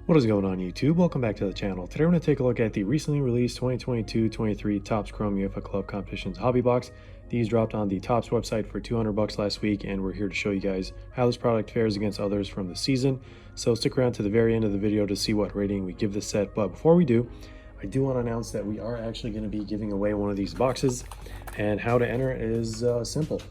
What is going on, YouTube? Welcome back to the channel. Today we're going to take a look at the recently released 2022-23 Topps Chrome UEFA Club Competitions Hobby Box. These dropped on the Topps website for $200 last week, and we're here to show you guys how this product fares against others from the season. So stick around to the very end of the video to see what rating we give this set. But before we do, I do want to announce that we are actually going to be giving away one of these boxes, and how to enter is simple.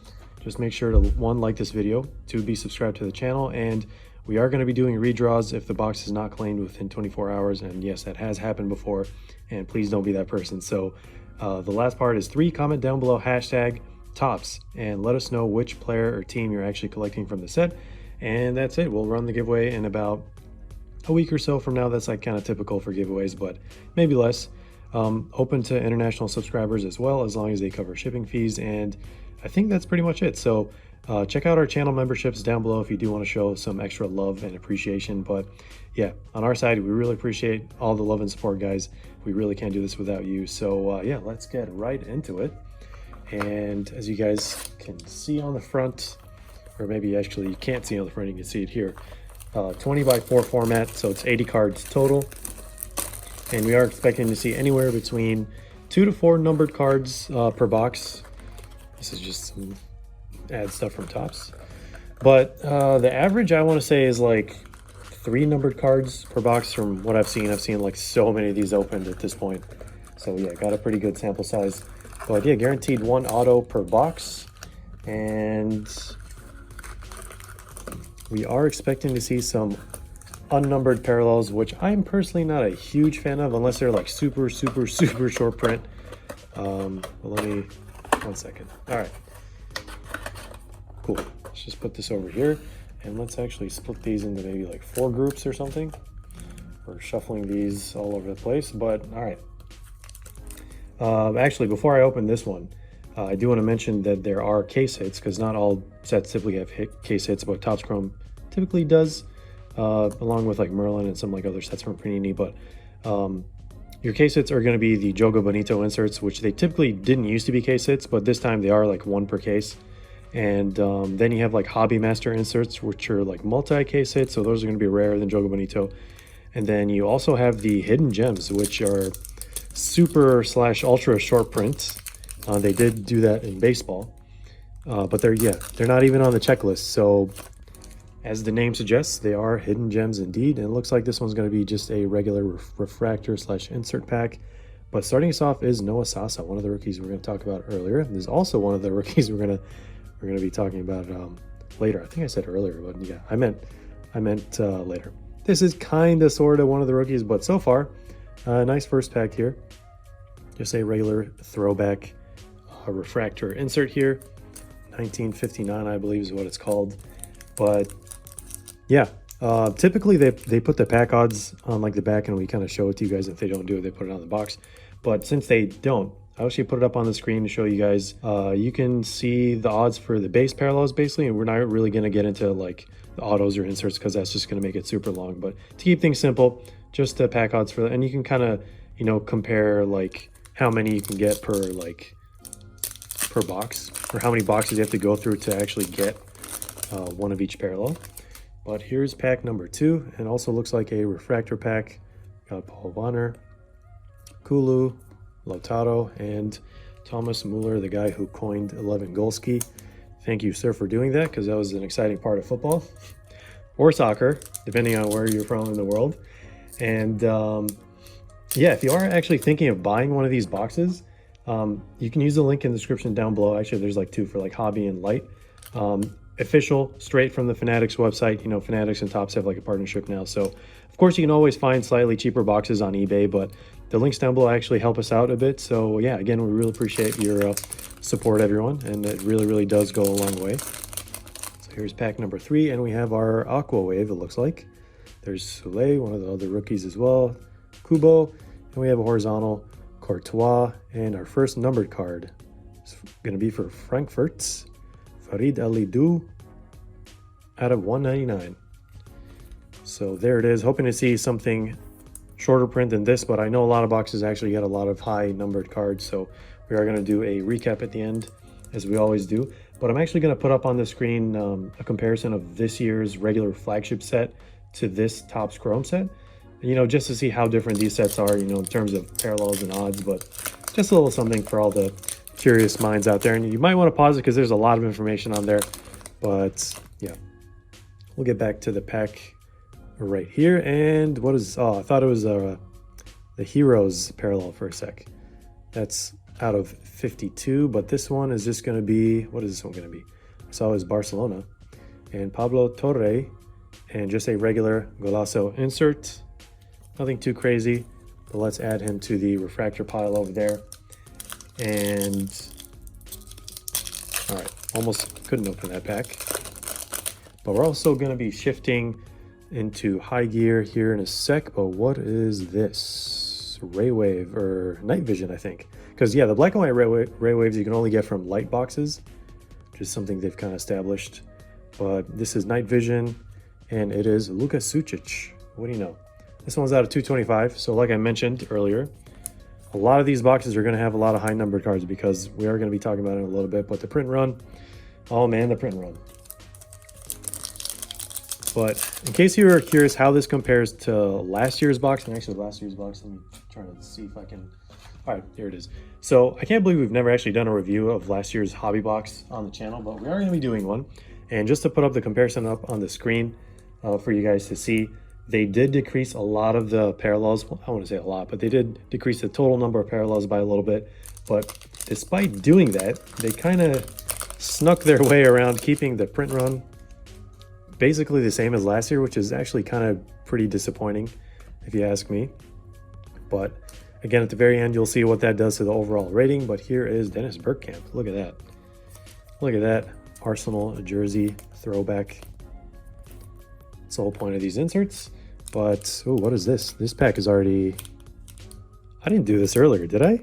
Just make sure to like this video, 2, be subscribed to the channel, and we are going to be doing redraws if the box is not claimed within 24 hours. And yes, that has happened before, and please don't be that person. So the last part is 3, comment down below hashtag Topps and let us know which player or team you're actually collecting from the set. And that's it. We'll run the giveaway in about a week or so from now. That's like kind of typical for giveaways, but maybe less. Open to international subscribers as well, as long as they cover shipping fees. And I think that's pretty much it. So check out our channel memberships down below if you do want to show some extra love and appreciation. But yeah, on our side, we really appreciate all the love and support, guys. We really can't do this without you. So yeah, let's get right into it. And as you guys can see on the front, or maybe actually you can't see on the front, you can see it here, 20 by 4 format, so it's 80 cards total. And we are expecting to see anywhere between 2 to 4 numbered cards per box. This is just some add stuff from Topps, but the average I want to say is like 3 numbered cards per box from what I've seen. I've seen like so many of these opened at this point, so yeah, got a pretty good sample size. But yeah, guaranteed 1 auto per box, and we are expecting to see some unnumbered parallels, which I'm personally not a huge fan of unless they're like super short print. Let me 1 second. All right, cool. Let's just put this over here, and let's actually split these into maybe like 4 groups or something. We're shuffling these all over the place, but all right. Actually, before I open this one, I do want to mention that there are case hits, because not all sets typically have case hits, but Topps Chrome typically does, along with like Merlin and some like other sets from Panini. But your case hits are going to be the Jogo Bonito inserts, which they typically didn't used to be case hits, but this time they are like 1 per case. And then you have like Hobby Master inserts, which are like multi-case hits, so those are going to be rarer than Jogo Bonito. And then you also have the Hidden Gems, which are super / ultra short prints. They did do that in baseball, but they're not even on the checklist. So as the name suggests, they are hidden gems indeed. And it looks like this one's going to be just a regular refractor / insert pack. But starting us off is Noah Sasa, one of the rookies we're going to talk about earlier. There's also one of the rookies we're going to be talking about later. I think I said earlier, but yeah, I meant later. This is kind of sort of one of the rookies, but so far, nice first pack here. Just a regular throwback refractor insert here. 1959, I believe, is what it's called. But yeah, typically they put the pack odds on like the back, and we kind of show it to you guys. If they don't do it, they put it on the box. But since they don't, I actually put it up on the screen to show you guys. You can see the odds for the base parallels basically, and we're not really going to get into like the autos or inserts, because that's just going to make it super long. But to keep things simple, just the pack odds for that, and you can kind of, you know, compare like how many you can get per box, or how many boxes you have to go through to actually get one of each parallel. But here's pack number 2, and also looks like a refractor pack. Got Paul Bonner, Kulu, Lautaro, and Thomas Muller, the guy who coined 11 Golski. Thank you, sir, for doing that, because that was an exciting part of football or soccer, depending on where you're from in the world. And yeah, if you are actually thinking of buying one of these boxes, you can use the link in the description down below. Actually, there's like 2 for like hobby and light. Official, straight from the Fanatics website. You know, Fanatics and Topps have like a partnership now. So of course you can always find slightly cheaper boxes on eBay, but the links down below actually help us out a bit. So yeah, again, we really appreciate your support, everyone, and it really does go a long way. So here's pack number 3, and we have our Aqua Wave, it looks like. There's Soule, one of the other rookies as well, Kubo, and we have a horizontal Courtois, and our first numbered card is going to be for Frankfurt's Farid Alidou out of 199. So there it is. Hoping to see something shorter print than this, but I know a lot of boxes actually get a lot of high numbered cards, so we are going to do a recap at the end, as we always do. But I'm actually going to put up on the screen a comparison of this year's regular flagship set to this Topps Chrome set. you know, just to see how different these sets are, you know, in terms of parallels and odds, but just a little something for all the curious minds out there. And you might want to pause it because there's a lot of information on there, but yeah, we'll get back to the pack right here. And what is, oh, I thought it was the Heroes parallel for a sec. That's out of 52, but this one is just going to be, what is this one going to be? I saw it was Barcelona and Pablo Torre, and just a regular Golazo insert. Nothing too crazy, but let's add him to the refractor pile over there. And all right, almost couldn't open that pack. But we're also going to be shifting into high gear here in a sec. But what is this? Ray Wave or Night Vision, I think. Because yeah, the black and white Ray Waves you can only get from light boxes, which is something they've kind of established. But this is Night Vision, and it is Luka Sucic. What do you know? This one's out of 225. So like I mentioned earlier, a lot of these boxes are going to have a lot of high numbered cards because we are going to be talking about it in a little bit. But the print run, oh man, the print run. But in case you were curious how this compares to last year's box, and actually last year's box, let me try to see if I can. All right, here it is. So I can't believe we've never actually done a review of last year's hobby box on the channel, but we are going to be doing one. And just to put up the comparison up on the screen for you guys to see, they did decrease a lot of the parallels. Well, I want to say a lot, but they did decrease the total number of parallels by a little bit. But despite doing that, they kind of snuck their way around keeping the print run basically the same as last year, which is actually kind of pretty disappointing if you ask me. But again, at the very end, you'll see what that does to the overall rating. But here is Dennis Bergkamp. Look at that. Look at that. Arsenal jersey throwback. That's the whole point of these inserts. But, oh, what is this? This pack is already... I didn't do this earlier, did I?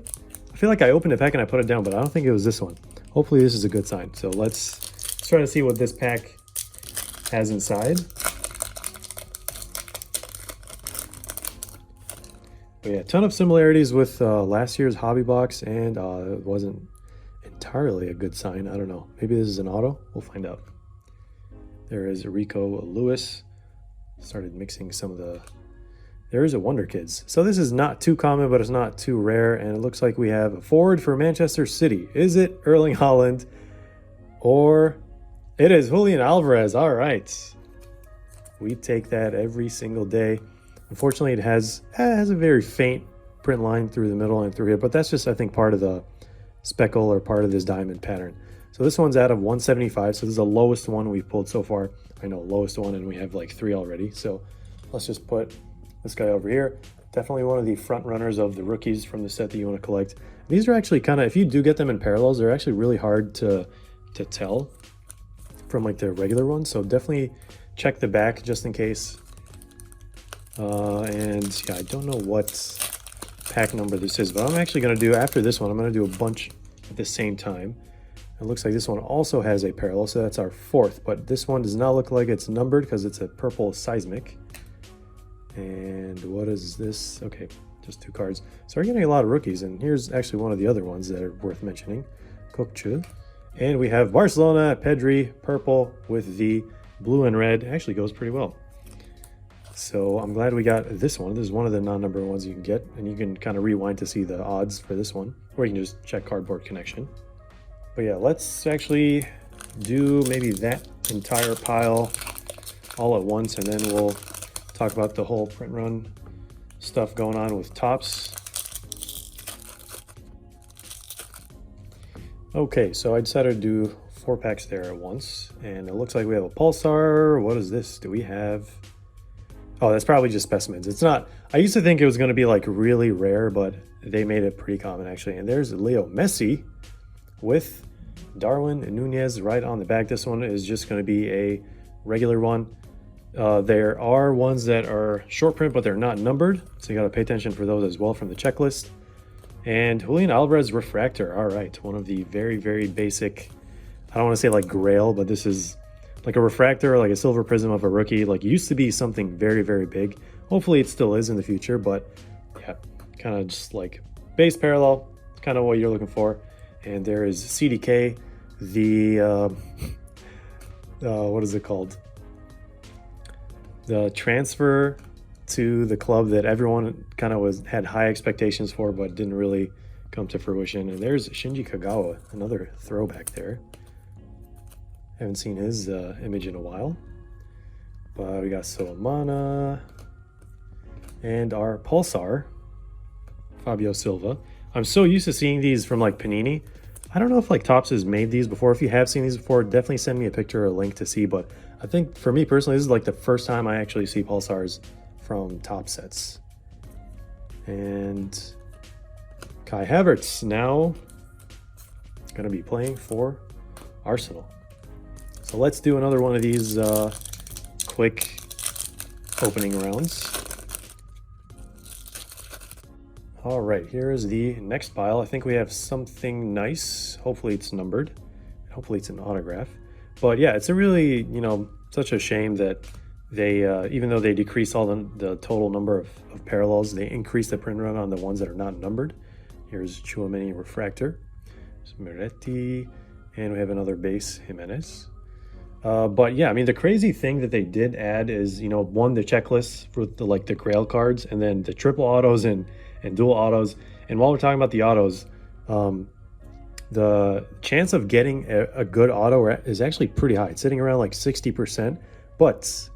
I feel like I opened a pack and I put it down, but I don't think it was this one. Hopefully this is a good sign. So let's try to see what this pack has inside. But yeah, a ton of similarities with last year's hobby box, and it wasn't entirely a good sign. I don't know. Maybe this is an auto. We'll find out. There is Rico Lewis. Started mixing some of the... There is a Wonder Kids. So this is not too common, but it's not too rare. And it looks like we have a forward for Manchester City. Is it Erling Haaland? Or it is Julian Alvarez. All right. We take that every single day. Unfortunately, it has a very faint print line through the middle and through here. But that's just, I think, part of the speckle or part of this diamond pattern. So this one's out of 175. So this is the lowest one we've pulled so far. I know, lowest one, and we have like 3 already. So let's just put this guy over here. Definitely one of the front runners of the rookies from the set that you want to collect. These are actually kind of, if you do get them in parallels, they're actually really hard to tell from like the regular ones. So definitely check the back just in case. And yeah, I don't know what pack number this is, but I'm actually going to do, after this one, I'm going to do a bunch at the same time. It looks like this one also has a parallel, so that's our 4th, but this one does not look like it's numbered because it's a purple seismic. And what is this? Okay, just 2 cards. So we're getting a lot of rookies, and here's actually one of the other ones that are worth mentioning, Kokchu. And we have Barcelona, Pedri, purple with the blue and red. It actually goes pretty well. So I'm glad we got this one. This is one of the non-numbered ones you can get, and you can kind of rewind to see the odds for this one, or you can just check Cardboard Connection. But yeah, let's actually do maybe that entire pile all at once, and then we'll talk about the whole print run stuff going on with Topps. Okay, so I decided to do 4 packs there at once, and it looks like we have a Pulsar. What is this? Do we have... Oh, that's probably just specimens. It's not... I used to think it was going to be like really rare, but they made it pretty common actually. And there's Leo Messi with Darwin Nunez right on the back. This one is just going to be a regular one. There are ones that are short print, but they're not numbered, so you got to pay attention for those as well from the checklist. And Julian Alvarez refractor. All right, one of the very, very basic, I don't want to say like grail, but this is like a refractor, like a silver prism of a rookie. Like, used to be something very, very big. Hopefully it still is in the future, but yeah, kind of just like base parallel, kind of what you're looking for. And there is CDK, the what is it called? The transfer to the club that everyone kind of had high expectations for, but didn't really come to fruition. And there's Shinji Kagawa, another throwback there. Haven't seen his image in a while. But we got Solomana and our Pulsar, Fabio Silva. I'm so used to seeing these from like Panini. I don't know if like Topps has made these before. If you have seen these before, definitely send me a picture or a link to see. But I think for me personally, this is like the first time I actually see Pulsars from Top sets. And Kai Havertz now going to be playing for Arsenal. So let's do another one of these quick opening rounds. All right, here is the next pile. I think we have something nice. Hopefully it's numbered. Hopefully it's an autograph. But yeah, it's a really, you know, such a shame that they, even though they decrease all the total number of parallels, they increase the print run on the ones that are not numbered. Here's Chouameni Refractor, Miretti, and we have another base, Jimenez. But yeah, I mean, the crazy thing that they did add is, you know, one, the checklist for the, like the Grail cards, and then the triple autos and dual autos. And while we're talking about the autos, the chance of getting a good auto is actually pretty high. It's sitting around like 60%, but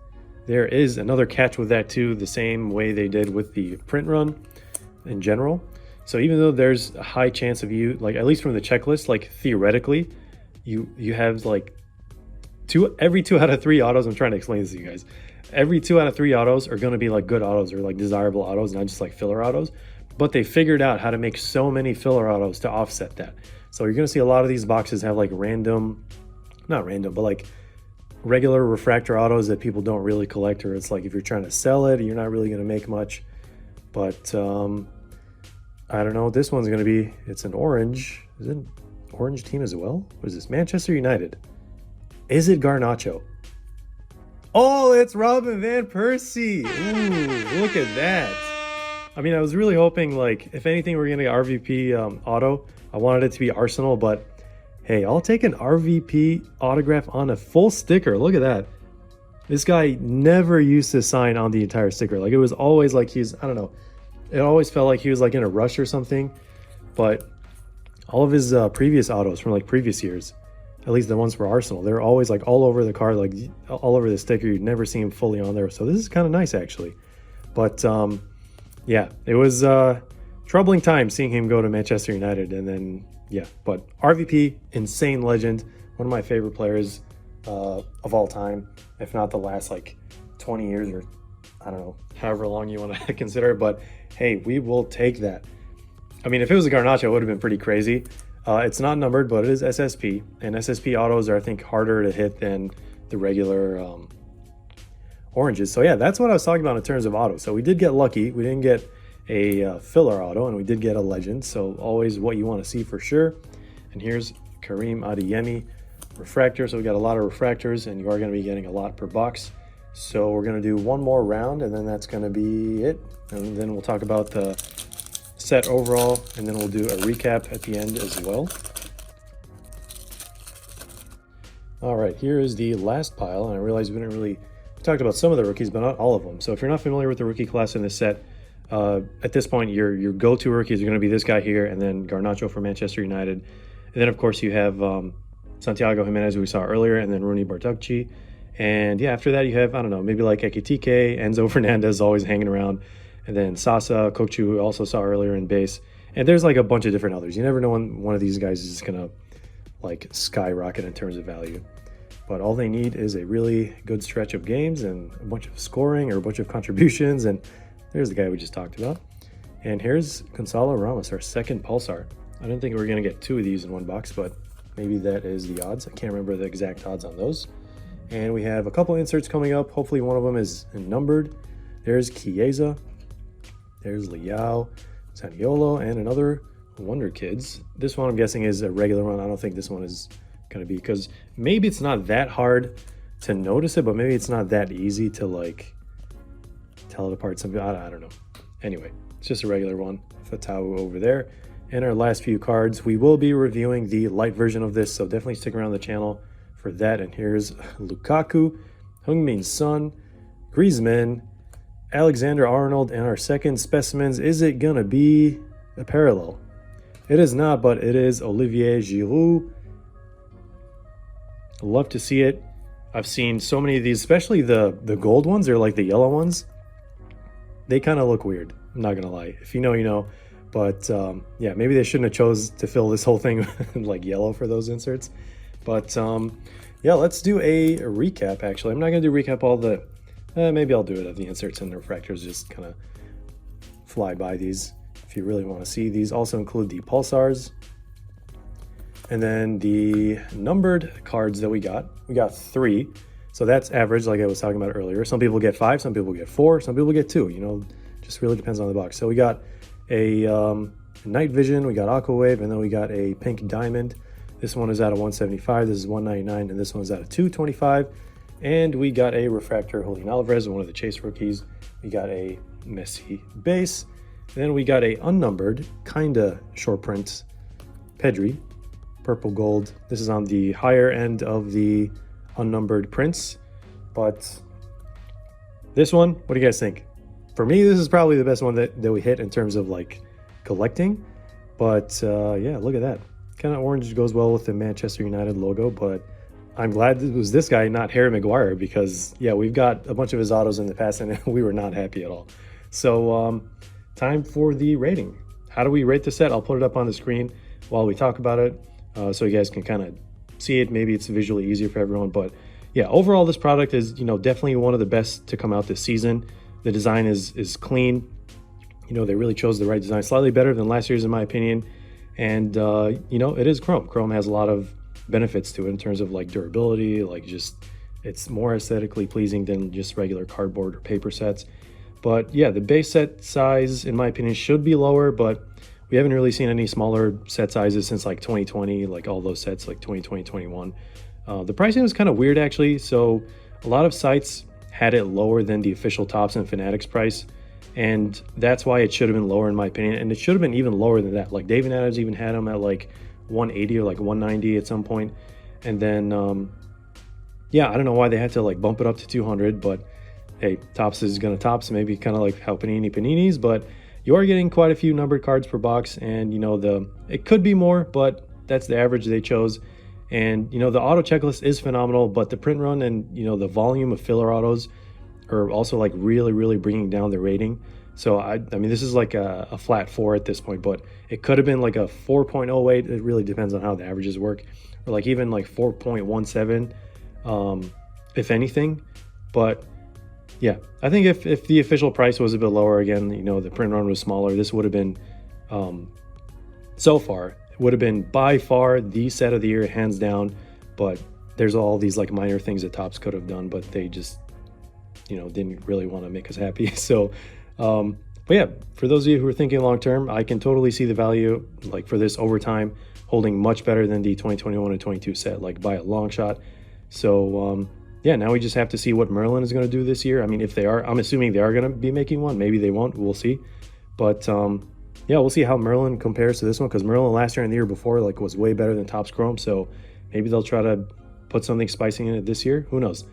there is another catch with that too, the same way they did with the print run in general. So even though there's a high chance of you, like at least from the checklist, like theoretically, you have like every 2 out of 3 autos, I'm trying to explain this to you guys. Every 2 out of 3 autos are going to be like good autos or like desirable autos, not just like filler autos. But they figured out how to make so many filler autos to offset that. So you're going to see a lot of these boxes have like not random, but like regular refractor autos that people don't really collect, or it's like if you're trying to sell it, you're not really going to make much. But I don't know what this one's going to be. It's an orange. Is it an orange team as well? What is this? Manchester United. Is it Garnacho? Oh, it's Robin Van Persie. Ooh, look at that. I mean, I was really hoping, like, if anything, we're going to get RVP auto. I wanted it to be Arsenal, but hey, I'll take an RVP autograph on a full sticker. Look at that. This guy never used to sign on the entire sticker. Like, it was always like I don't know. It always felt like he was like in a rush or something. But all of his previous autos from like previous years, at least the ones for Arsenal, they're always like all over the card, like all over the sticker. You'd never see him fully on there. So this is kind of nice, actually. But yeah, it was troubling time seeing him go to Manchester United. And then, yeah, but RVP, insane legend, one of my favorite players of all time, if not the last like 20 years or I don't know, however long you want to consider it. But hey, we will take that. I mean, if it was a Garnacho, it would have been pretty crazy. It's not numbered, but it is SSP, and SSP autos are, I think, harder to hit than the regular oranges. So yeah, that's what I was talking about in terms of autos. So we did get lucky. We didn't get a filler auto, and we did get a legend. So always what you want to see for sure. And here's Karim Adeyemi refractor. So we got a lot of refractors, and you are going to be getting a lot per box. So we're going to do one more round, and then that's going to be it. And then we'll talk about the set overall, and then we'll do a recap at the end as well. All right, here is the last pile, and I realized we talked about some of the rookies, but not all of them. So if you're not familiar with the rookie class in this set, at this point, your go-to rookies are going to be this guy here, and then Garnacho for Manchester United. And then, of course, you have Santiago Jimenez, who we saw earlier, and then Rooney Bartucci. And yeah, after that, you have, I don't know, maybe like Ekitike, Enzo Fernandez always hanging around. And then Sasa, Kokchu, who we also saw earlier in base. And there's like a bunch of different others. You never know when one of these guys is just going to like skyrocket in terms of value. But all they need is a really good stretch of games and a bunch of scoring or a bunch of contributions. And there's the guy we just talked about. And here's Gonzalo Ramos, our second Pulsar. I didn't think we were going to get 2 of these in one box, but maybe that is the odds. I can't remember the exact odds on those. And we have a couple inserts coming up. Hopefully one of them is numbered. There's Chiesa. There's Leao, Zaniolo, and another Wonder Kids. This one I'm guessing is a regular one. I don't think this one is going to be, because maybe it's not that hard to notice it, but maybe it's not that easy to like tell it apart. Something I don't know. Anyway, it's just a regular one. Fatau over there. And our last few cards, we will be reviewing the light version of this, so definitely stick around the channel for that. And here's Lukaku, Heung-min Son, Griezmann, Alexander-Arnold, and our second specimens, is it gonna be a parallel? It is not, but it is Olivier Giroud. Love to see it. I've seen so many of these, especially the gold ones, or like the yellow ones. They kind of look weird, I'm not gonna lie. If you know, you know. But yeah, maybe they shouldn't have chose to fill this whole thing like yellow for those inserts. But yeah, let's do a recap. Actually, I'm not gonna do recap all the, maybe I'll do it of the inserts and the refractors, just kind of fly by these if you really want to see. These also include the pulsars, and then the numbered cards that we got 3, so that's average, like I was talking about earlier. Some people get 5, some people get 4, some people get 2, you know, just really depends on the box. So we got a night vision, we got aqua wave, and then we got a pink diamond. This one is out of 175, this is 199, and this one's out of 225. And we got a refractor Julian Alvarez, one of the chase rookies. We got a Messi base, and then we got a unnumbered kinda short print Pedri, purple gold. This is on the higher end of the unnumbered prints, but this one, what do you guys think? For me, this is probably the best one that we hit in terms of like collecting. But yeah, look at that. Kind of orange goes well with the Manchester United logo, but I'm glad it was this guy, not Harry Maguire, because yeah, we've got a bunch of his autos in the past and we were not happy at all. So time for the rating. How do we rate the set? I'll put it up on the screen while we talk about it, so you guys can kind of see it. Maybe it's visually easier for everyone, but yeah, overall this product is, you know, definitely one of the best to come out this season. The design is clean. You know, they really chose the right design, slightly better than last year's in my opinion. And you know, it is chrome. Chrome has a lot of benefits to it in terms of like durability, like just it's more aesthetically pleasing than just regular cardboard or paper sets. But yeah, the base set size in my opinion should be lower, but we haven't really seen any smaller set sizes since like 2020, like all those sets like 2020, 21. The pricing was kind of weird actually. So a lot of sites had it lower than the official Topps and Fanatics price, and that's why it should have been lower in my opinion. And it should have been even lower than that. Like David Adams even had them at like 180 or like 190 at some point. And then yeah, I don't know why they had to like bump it up to 200, but hey, Topps is gonna Topps, maybe kind of like how Panini's, but you are getting quite a few numbered cards per box. And you know, it could be more, but that's the average they chose. And you know, the auto checklist is phenomenal, but the print run and you know, the volume of filler autos are also like really bringing down the rating. So I mean, this is like a flat 4 at this point, but it could have been like a 4.08. It really depends on how the averages work, or like even like 4.17 if anything. But yeah, I think if the official price was a bit lower, again, you know, the print run was smaller, this would have been so far would have been by far the set of the year, hands down. But there's all these like minor things that Topps could have done, but they just, you know, didn't really want to make us happy. So but yeah, for those of you who are thinking long term, I can totally see the value like for this over time holding much better than the 2021 and 22 set, like by a long shot. So yeah, now we just have to see what Merlin is going to do this year. I mean, if they are, I'm assuming they are going to be making one. Maybe they won't, we'll see. But yeah, we'll see how Merlin compares to this one, because Merlin last year and the year before like was way better than Topps Chrome. So maybe they'll try to put something spicy in it this year. Who knows?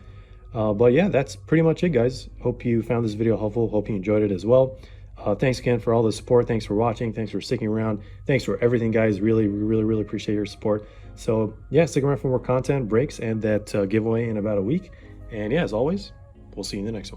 But yeah, that's pretty much it, guys. Hope you found this video helpful. Hope you enjoyed it as well. Thanks again for all the support. Thanks for watching. Thanks for sticking around. Thanks for everything, guys. Really appreciate your support. So yeah, stick around for more content, breaks, and that giveaway in about a week. And yeah, as always, we'll see you in the next one.